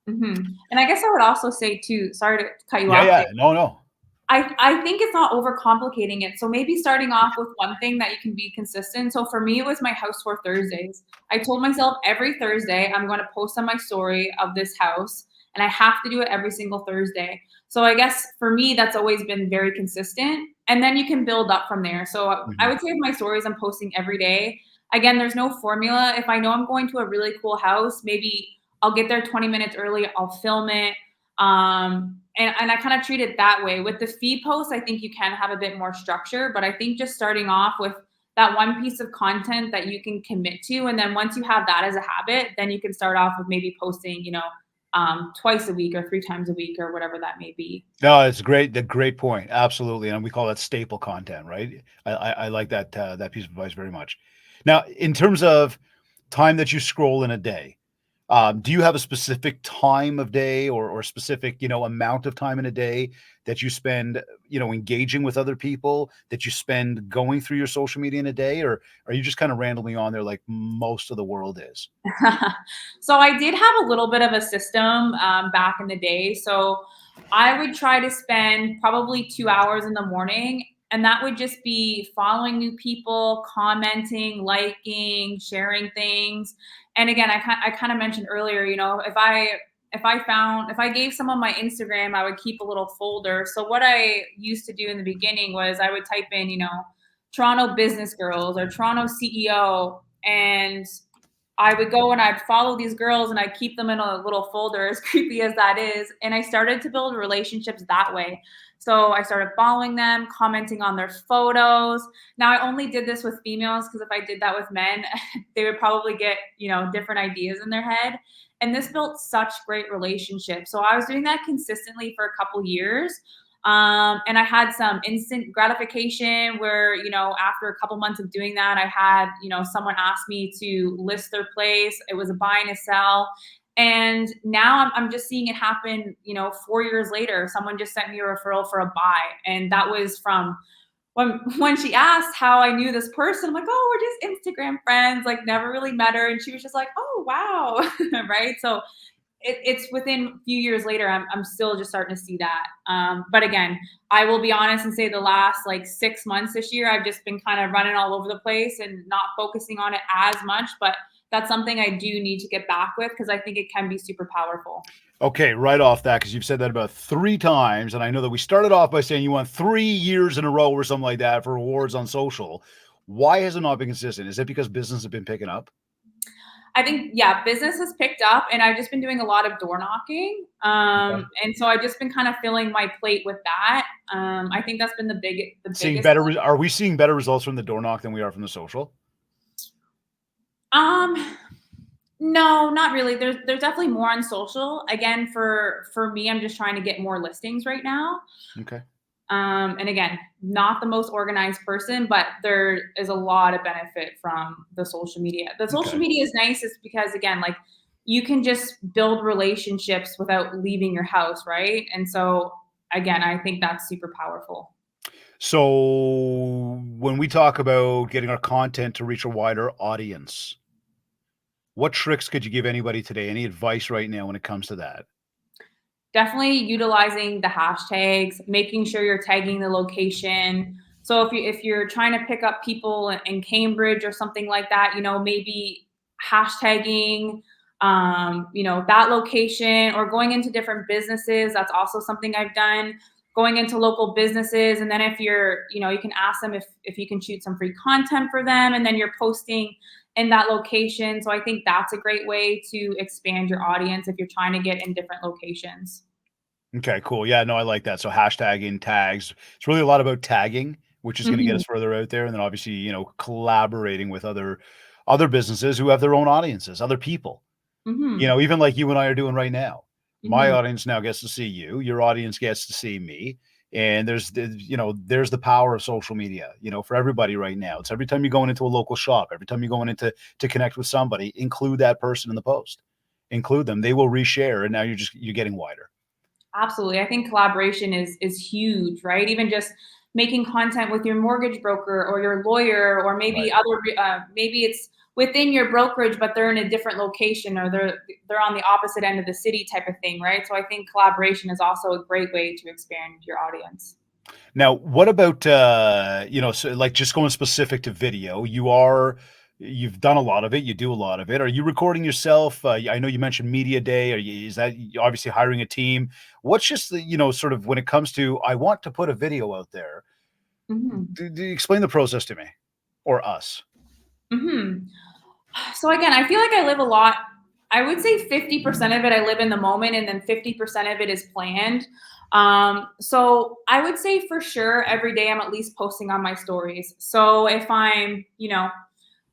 Mhm. And I guess I would also say too, sorry to cut you Yeah, off there. yeah, no, no, I think it's not overcomplicating it. So maybe starting off with one thing that you can be consistent. So for me, it was my house tour Thursdays. I told myself every Thursday I'm going to post on my story of this house, and I have to do it every single Thursday. So I guess for me, that's always been very consistent. And then you can build up from there. So I Mhm. would say my stories I'm posting every day. Again, there's no formula. If I know I'm going to a really cool house, maybe I'll get there 20 minutes early, I'll film it, and I kind of treat it that way. With the feed posts, I think you can have a bit more structure, but I think just starting off with that one piece of content that you can commit to, and then once you have that as a habit, then you can start off with maybe posting, twice a week or 3 times a week or whatever that may be. No, it's great. The great point. Absolutely. And we call that staple content, right? I like that piece of advice very much. Now, in terms of time that you scroll in a day, do you have a specific time of day or specific, amount of time in a day that you spend, engaging with other people, that you spend going through your social media in a day, or are you just kind of randomly on there like most of the world is? So I did have a little bit of a system back in the day. So I would try to spend probably 2 hours in the morning, and that would just be following new people, commenting, liking, sharing things. And again, I kind of mentioned earlier, if I gave someone my Instagram, I would keep a little folder. So what I used to do in the beginning was I would type in, Toronto business girls or Toronto CEO, and I would go and I'd follow these girls and I'd keep them in a little folder, as creepy as that is. And I started to build relationships that way. So I started following them, commenting on their photos. Now I only did this with females because if I did that with men, they would probably get, different ideas in their head. And this built such great relationships. So I was doing that consistently for a couple years. And I had some instant gratification where, after a couple months of doing that, I had, someone ask me to list their place. It was a buy and a sell. And now I'm just seeing it happen, 4 years later. Someone just sent me a referral for a buy. And that was from when she asked how I knew this person. I'm like, oh, we're just Instagram friends, like never really met her. And she was just like, oh, wow. Right. So it's within a few years later, I'm still just starting to see that. But again, I will be honest and say the last like 6 months this year, I've just been kind of running all over the place and not focusing on it as much. But that's something I do need to get back with because I think it can be super powerful. Okay, right off that, because you've said that about 3 times, and I know that we started off by saying you won 3 years in a row or something like that for awards on social. Why has it not been consistent? Is it because business has been picking up? I think, yeah, business has picked up and I've just been doing a lot of door knocking. Okay. And so I've just been kind of filling my plate with that. I think that's been the Seeing biggest better, thing. are we seeing better results from the door knock than we are from the social? Um, No, not really. There's definitely more on social. Again, for me, I'm just trying to get more listings right now. Okay. And again, not the most organized person, but there is a lot of benefit from the social media. The social Okay. media is nice is because again, like you can just build relationships without leaving your house, right? And so again, I think that's super powerful. So when we talk about getting our content to reach a wider audience, what tricks could you give anybody today? Any advice right now when it comes to that? Definitely utilizing the hashtags, making sure you're tagging the location. So if you're trying to pick up people in Cambridge or something like that, maybe hashtagging that location or going into different businesses. That's also something I've done. Going into local businesses, and then if you can ask them if you can shoot some free content for them, and then you're posting in that location. So I think that's a great way to expand your audience if you're trying to get in different locations. Okay, cool. Yeah, no, I like that. So hashtagging, tags. It's really a lot about tagging, which is going to get Mhm, us further out there, and then obviously, collaborating with other businesses who have their own audiences, other people. mhm, Even like you and I are doing right now. My mhm, audience now gets to see you. Your audience gets to see me. And there's the power of social media, for everybody right now. It's every time you're going into a local shop, every time you're going into to connect with somebody, include that person in the post. Include them. They will reshare, and now you're getting wider. Absolutely. I think collaboration is huge, right? Even just making content with your mortgage broker or your lawyer, or maybe Right. maybe it's within your brokerage, but they're in a different location, or they're on the opposite end of the city, type of thing, right? So I think collaboration is also a great way to expand your audience. Now, what about so like just going specific to video? You've done a lot of it. You do a lot of it. Are you recording yourself? I know you mentioned media day. Is that you obviously hiring a team? What's just the sort of when it comes to I want to put a video out there? Mhm. Explain the process to me or us. Mhm. So again, I feel like I live a lot. I would say 50% of it I live in the moment, and then 50% of it is planned. So I would say for sure every day I'm at least posting on my stories. So if I'm,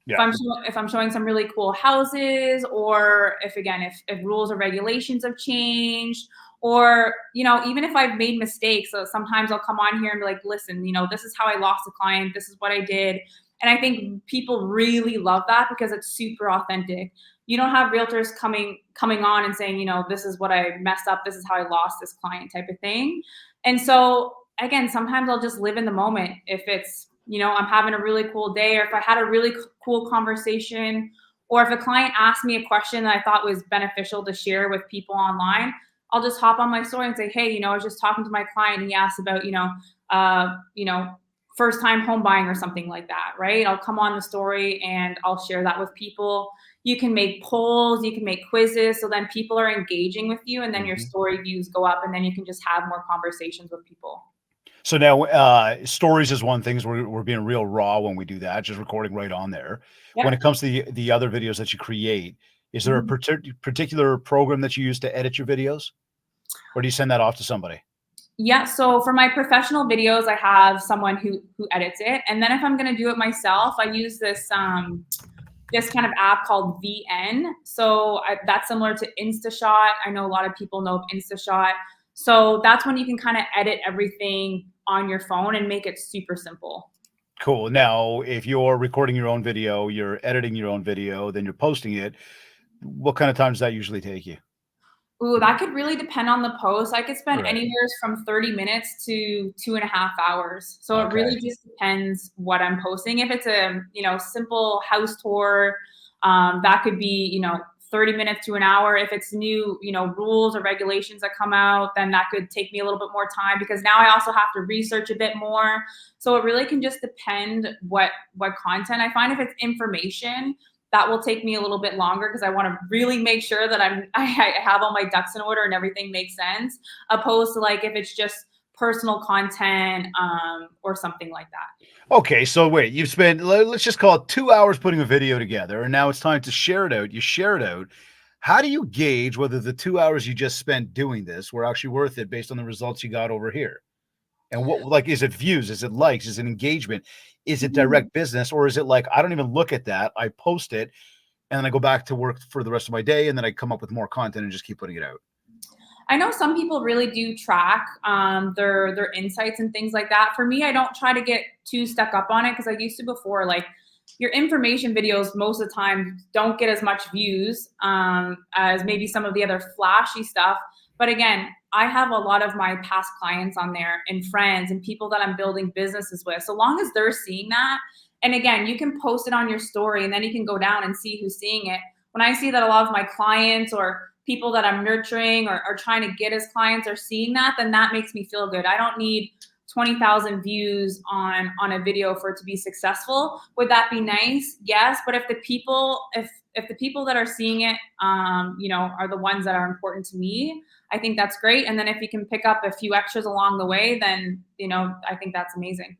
Yeah. if I'm showing some really cool houses, or if again if rules or regulations have changed, or even if I've made mistakes, so sometimes I'll come on here and be like, listen, this is how I lost a client, this is what I did. And I think people really love that because it's super authentic. You don't have realtors coming on and saying, this is what I messed up, this is how I lost this client, type of thing. And so again, sometimes I'll just live in the moment. If it's, I'm having a really cool day, or if I had a really cool conversation, or if a client asked me a question that I thought was beneficial to share with people online, I'll just hop on my story and say, hey, I was just talking to my client and he asked about, uh, you know, first time home buying or something like that, right? I'll come on the story and I'll share that with people. You can make polls, you can make quizzes, so then people are engaging with you, and then your Mhm. story views go up, and then you can just have more conversations with people. So now, stories is one thing. Is we're being real raw when we do that, just recording right on there. When Yep. it comes to the other videos that you create, is there a Mhm. particular program that you use to edit your videos, or do you send that off to somebody? Yeah, so for my professional videos, I have someone who edits it, and then if I'm gonna do it myself, I use this kind of app called VN. So that's similar to InstaShot. I know a lot of people know of InstaShot. So that's when you can kind of edit everything on your phone and make it super simple. Cool. Now, if you're recording your own video, you're editing your own video, then you're posting it. What kind of time does that usually take you? Ooh, that could really depend on the post. I could spend Right. anywhere from 30 minutes to 2.5 hours. So it Okay. really just depends what I'm posting. If it's a, simple house tour, that could be, 30 minutes to an hour. If it's new, rules or regulations that come out, then that could take me a little bit more time because now I also have to research a bit more. So it really can just depend what content. I find if it's information, that will take me a little bit longer because I want to really make sure that I have all my ducks in order and everything makes sense, opposed to like if it's just personal content, or something like that. Okay, so wait, you've spent let's just call it 2 hours putting a video together, and now it's time to share it out. You share it out. How do you gauge whether the 2 hours you just spent doing this were actually worth it based on the results you got over here? And what like, is it views? Is it likes? Is it engagement? Is it Mhm. direct business? Or is it like, I don't even look at that, I post it, and then I go back to work for the rest of my day, and then I come up with more content and just keep putting it out? I know some people really do track their insights and things like that. For me, I don't try to get too stuck up on it because I used to before. Like your information videos, most of the time don't get as much views as maybe some of the other flashy stuff. But again, I have a lot of my past clients on there and friends and people that I'm building businesses with. So long as they're seeing that, and again, you can post it on your story and then you can go down and see who's seeing it. When I see that a lot of my clients or people that I'm nurturing or trying to get as clients are seeing that, then that makes me feel good. I don't need 20,000 views on a video for it to be successful. Would that be nice? Yes, but if the people that are seeing it, are the ones that are important to me, I think that's great. And then if you can pick up a few extras along the way, then I think that's amazing.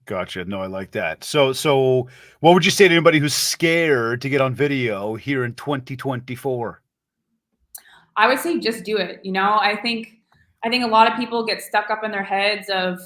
Gotcha. No, I like that. So what would you say to anybody who's scared to get on video here in 2024? I would say just do it. I think a lot of people get stuck up in their heads of,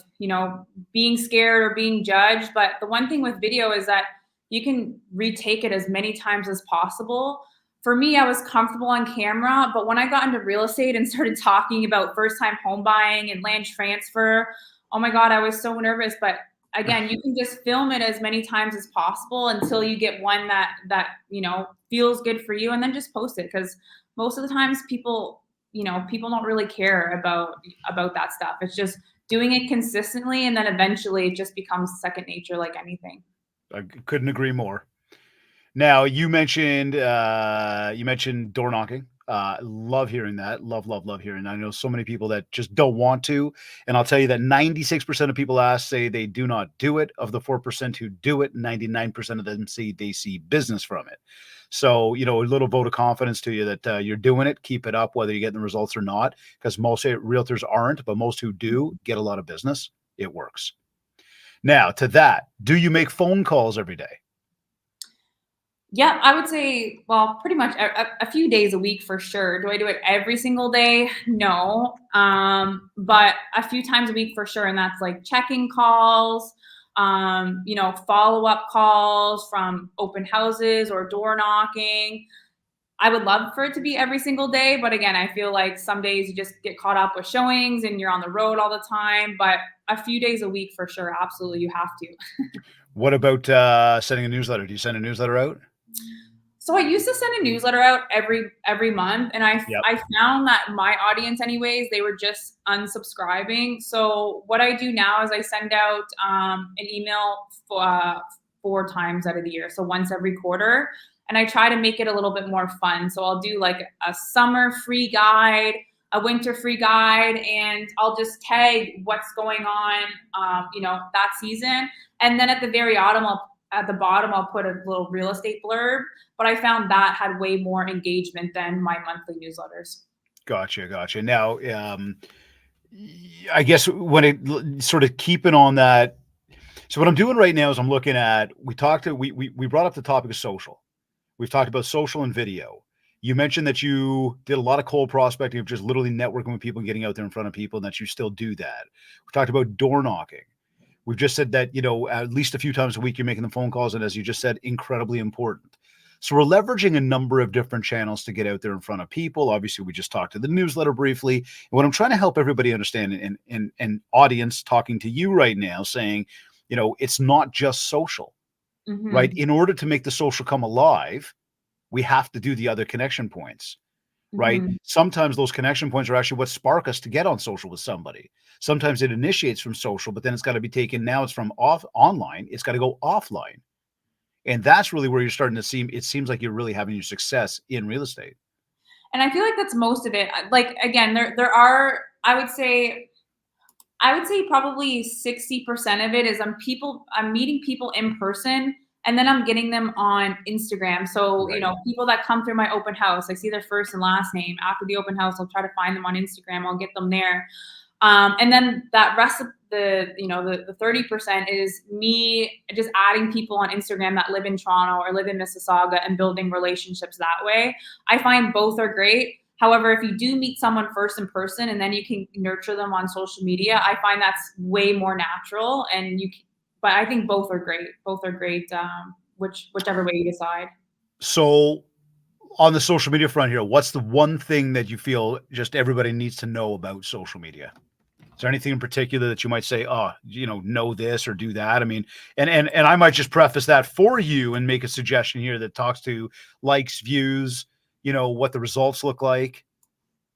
being scared or being judged, but the one thing with video is that you can retake it as many times as possible. For me, I was comfortable on camera, but when I got into real estate and started talking about first time home buying and land transfer, oh my god, I was so nervous, but again, you can just film it as many times as possible until you get one that feels good for you, and then just post it because most of the times people people don't really care about that stuff. It's just doing it consistently, and then eventually it just becomes second nature like anything. I couldn't agree more. Now, you mentioned door knocking. Love hearing that. Love, love, love hearing. I know so many people that just don't want to, and I'll tell you that 96% of people asked say they do not do it. Of the 4% who do it, 99% of them say they see business from it. So, a little vote of confidence to you that you're doing it. Keep it up, whether you're getting the results or not, because most realtors aren't, but most who do get a lot of business. It works. Now, to that, do you make phone calls every day? Yeah, I would say, well, pretty much a few days a week for sure. Do I do it every single day? No. But a few times a week for sure. And that's like checking calls, follow up calls from open houses or door knocking. I would love for it to be every single day. But again, I feel like some days you just get caught up with showings and you're on the road all the time. But a few days a week for sure. Absolutely. You have to. What about sending a newsletter? Do you send a newsletter out? So I used to send a newsletter out every month, and Yep. I found that my audience, anyways, they were just unsubscribing. So what I do now is I send out an email four times out of the year, so once every quarter, and I try to make it a little bit more fun. So I'll do like a summer free guide, a winter free guide, and I'll just tag what's going on, that season, and then at the bottom, I'll put a little real estate blurb, but I found that had way more engagement than my monthly newsletters. Gotcha, gotcha. Now, I guess when sort of keeping on that. So what I'm doing right now is I'm looking at. We brought up the topic of social. We've talked about social and video. You mentioned that you did a lot of cold prospecting of just literally networking with people and getting out there in front of people, and that you still do that. We talked about door knocking. We've just said that, at least a few times a week, you're making the phone calls. And as you just said, incredibly important. So we're leveraging a number of different channels to get out there in front of people. Obviously, we just talked to the newsletter briefly. And what I'm trying to help everybody understand, and audience talking to you right now, saying, it's not just social, right? Mhm. In order to make the social come alive, we have to do the other connection points, right? Mhm. Sometimes those connection points are actually what spark us to get on social with somebody. Sometimes it initiates from social, but then it's got to be taken. Now it's from online. It's got to go offline. And that's really where you're starting to it seems like you're really having your success in real estate. And I feel like that's most of it. Like again, there are I would say probably 60% of it is I'm meeting people in person, and then I'm getting them on Instagram. So, Right. people that come through my open house, I see their first and last name. After the open house, I'll try to find them on Instagram. I'll get them there. And then that rest of the 30% is me just adding people on Instagram that live in Toronto or live in Mississauga and building relationships that way. I find both are great. However, if you do meet someone first in person and then you can nurture them on social media, I find that's way more natural. But I think both are great. Both are great. Whichever way you decide. So on the social media front here, what's the one thing that you feel just everybody needs to know about social media? Is there anything in particular that you might say, oh, know this or do that? I mean, and I might just preface that for you and make a suggestion here that talks to likes, views, what the results look like.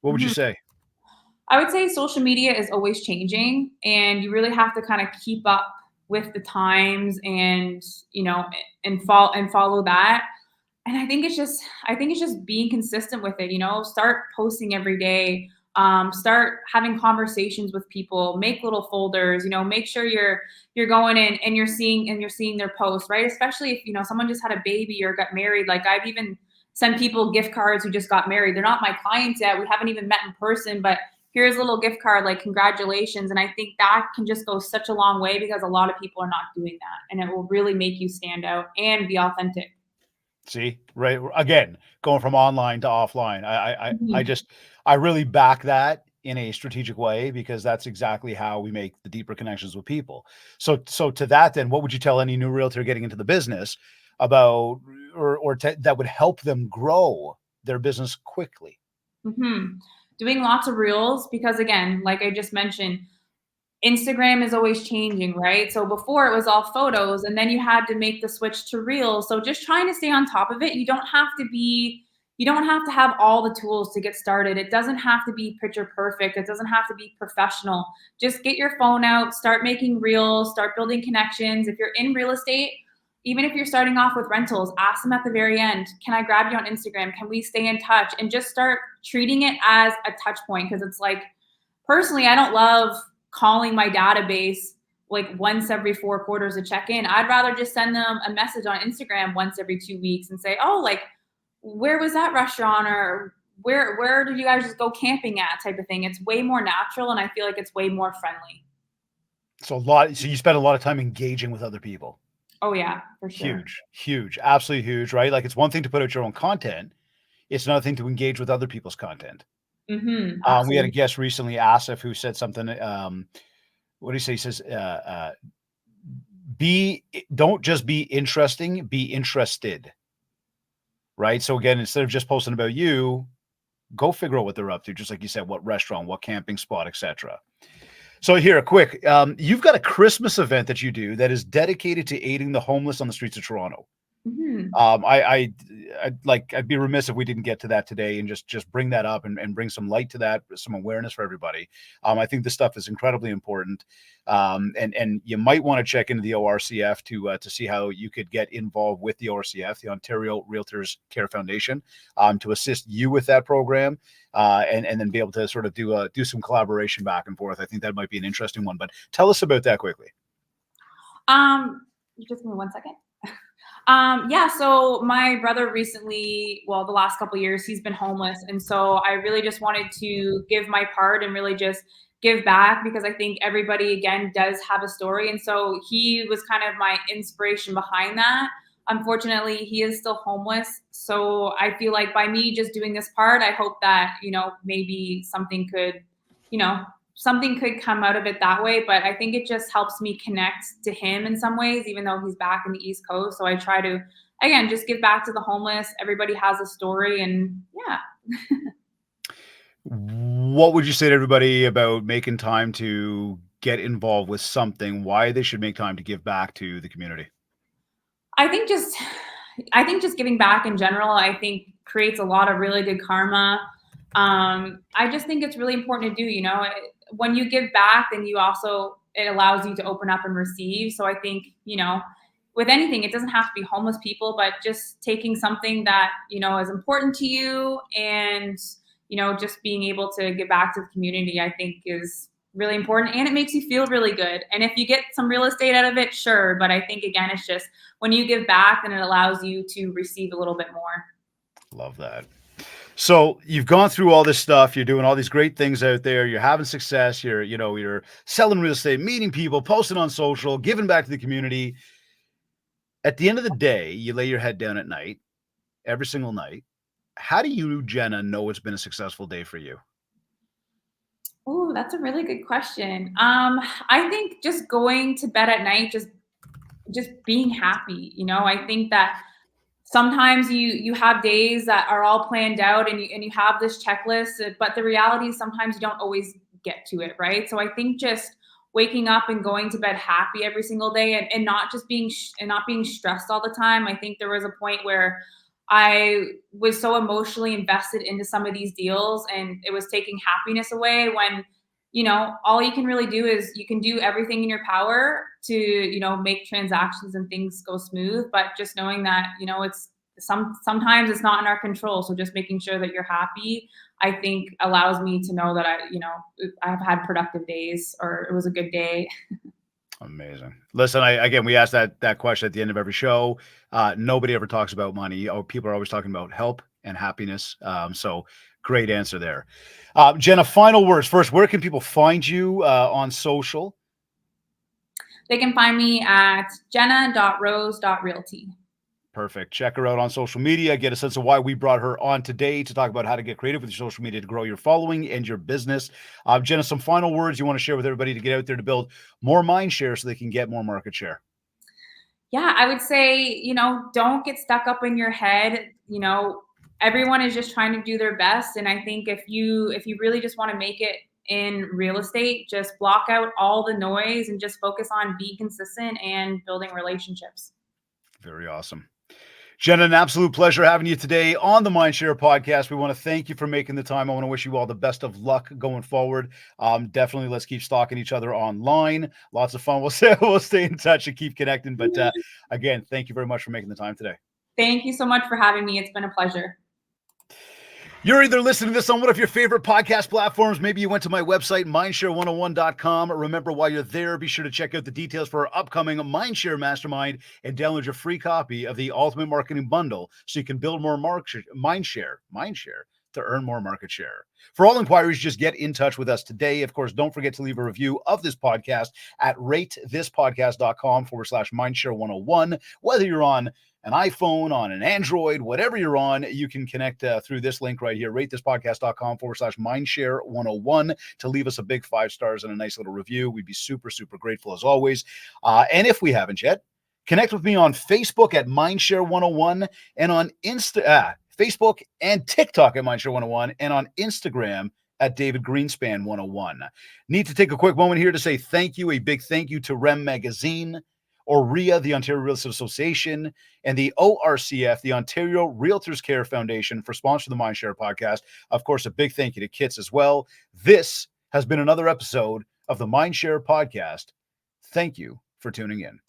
What would you Mhm. say? I would say social media is always changing, and you really have to kind of keep up with the times, and follow that. And I think it's just being consistent with it. Start posting every day. Start having conversations with people. Make little folders. Make sure you're going in and you're seeing their posts, right? Especially if someone just had a baby or got married. Like I've even sent people gift cards who just got married. They're not my clients yet. We haven't even met in person, but here's a little gift card, like congratulations. And I think that can just go such a long way because a lot of people are not doing that, and it will really make you stand out and be authentic. See, right again, going from online to offline. I Mhm. just I really back that in a strategic way because that's exactly how we make the deeper connections with people. So to that then, what would you tell any new realtor getting into the business about that would help them grow their business quickly? Mhm. Doing lots of reels because again, like I just mentioned, Instagram is always changing, right? So before it was all photos and then you had to make the switch to reels. So just trying to stay on top of it. You don't have to be, you don't have to have all the tools to get started. It doesn't have to be picture perfect. It doesn't have to be professional. Just get your phone out, start making reels, start building connections. If you're in real estate, even if you're starting off with rentals, ask them at the very end, can I grab you on Instagram? Can we stay in touch? And just start treating it as a touch point. Because it's like, personally, I don't love calling my database like once every 4 quarters to check in. I'd rather just send them a message on Instagram once every 2 weeks and say, oh, like, where was that restaurant, or where did you guys just go camping at, type of thing. It's way more natural, and I feel like it's way more friendly. So you spend a lot of time engaging with other people. Oh yeah, for sure. Huge, huge, absolutely huge, right? Like, it's one thing to put out your own content. It's another thing to engage with other people's content. We had a Absolutely. guest recently, Asif, who said something. What do you say? He says, don't just be interesting, be interested. Right. So again, instead of just posting about you, go figure out what they're up to. Just like you said, what restaurant, what camping spot, etc. So here, quick, you've got a Christmas event that you do that is dedicated to aiding the homeless on the streets of Toronto. hmm I'd be remiss if we didn't get to that today and just bring that up and bring some light to that, some awareness for everybody. I think this stuff is incredibly important. And you might want to check into the ORCF to see how you could get involved with the ORCF, the Ontario Realtors Care Foundation, to assist you with that program. And then be able to sort of do some collaboration back and forth. I think that might be an interesting one, but tell us about that quickly. you just give me 1 second. Yeah, so my brother recently, well, the last couple of years, he's been homeless. And so I really just wanted to give my part and really just give back, because I think everybody, again, does have a story. And so he was kind of my inspiration behind that. Unfortunately, he is still homeless. So I feel like by me just doing this part, I hope that, maybe you know, something could come out of it that way. But I think it just helps me connect to him in some ways, even though he's back in the East Coast. So I try to, again, just give back to the homeless. Everybody has a story, and yeah. What would you say to everybody about making time to get involved with something? Why they should make time to give back to the community? I think just I think just giving back in general, I think creates a lot of really good karma. I just think it's really important to do, when you give back, then you also, it allows you to open up and receive. So I think, with anything, it doesn't have to be homeless people, but just taking something that, is important to you, and, just being able to give back to the community, I think is really important, and it makes you feel really good. And if you get some real estate out of it, sure. But I think, again, it's just when you give back, then it allows you to receive a little bit more. Love that. So you've gone through all this stuff. You're doing all these great things out there. You're having success. You're selling real estate, meeting people, posting on social, giving back to the community. At the end of the day, you lay your head down at night, every single night. How do you, Jenna, know it's been a successful day for you? Oh, that's a really good question. I think just going to bed at night, just being happy. I think that sometimes you have days that are all planned out, and you have this checklist, but the reality is sometimes you don't always get to it, right? So I think just waking up and going to bed happy every single day, and not just not being stressed all the time. I think there was a point where I was so emotionally invested into some of these deals, and it was taking happiness away, when all you can really do is you can do everything in your power to make transactions and things go smooth. But just knowing that it's sometimes it's not in our control. So just making sure that you're happy, I think, allows me to know that I've had productive days, or it was a good day. Amazing. Listen, we ask that question at the end of every show. Nobody ever talks about money. Oh, people are always talking about help and happiness. So great answer there. Jenna, final words. First, where can people find you on social? They can find me at jenna.rose.realty. Perfect. Check her out on social media. Get a sense of why we brought her on today to talk about how to get creative with your social media to grow your following and your business. Jenna, some final words you want to share with everybody to get out there to build more mind share so they can get more market share. Yeah, I would say, don't get stuck up in your head. Everyone is just trying to do their best. And I think if you really just want to make it in real estate, just block out all the noise and just focus on being consistent and building relationships. Very awesome. Jenna, an absolute pleasure having you today on the MindShare podcast. We want to thank you for making the time. I want to wish you all the best of luck going forward. Definitely, let's keep stalking each other online. Lots of fun. We'll stay in touch and keep connecting. But again, thank you very much for making the time today. Thank you so much for having me. It's been a pleasure. You're either listening to this on one of your favorite podcast platforms. Maybe you went to my website, mindshare101.com. Remember, while you're there, be sure to check out the details for our upcoming MindShare Mastermind and download your free copy of the Ultimate Marketing Bundle so you can build more mindshare to earn more market share. For all inquiries, just get in touch with us today. Of course, don't forget to leave a review of this podcast at ratethispodcast.com/mindshare101. Whether you're on an iPhone, on an Android, whatever you're on, you can connect through this link right here, ratethispodcast.com/mindshare101 to leave us a big 5 stars and a nice little review. We'd be super, super grateful as always. And if we haven't yet, connect with me on Facebook at mindshare101 and on Facebook and TikTok at mindshare101 and on Instagram at David Greenspan 101. Need to take a quick moment here to say thank you, a big thank you to REM Magazine, OREA, the Ontario Real Estate Association, and the ORCF, the Ontario Realtors Care Foundation, for sponsoring the MindShare podcast. Of course, a big thank you to Kits as well. This has been another episode of the MindShare podcast. Thank you for tuning in.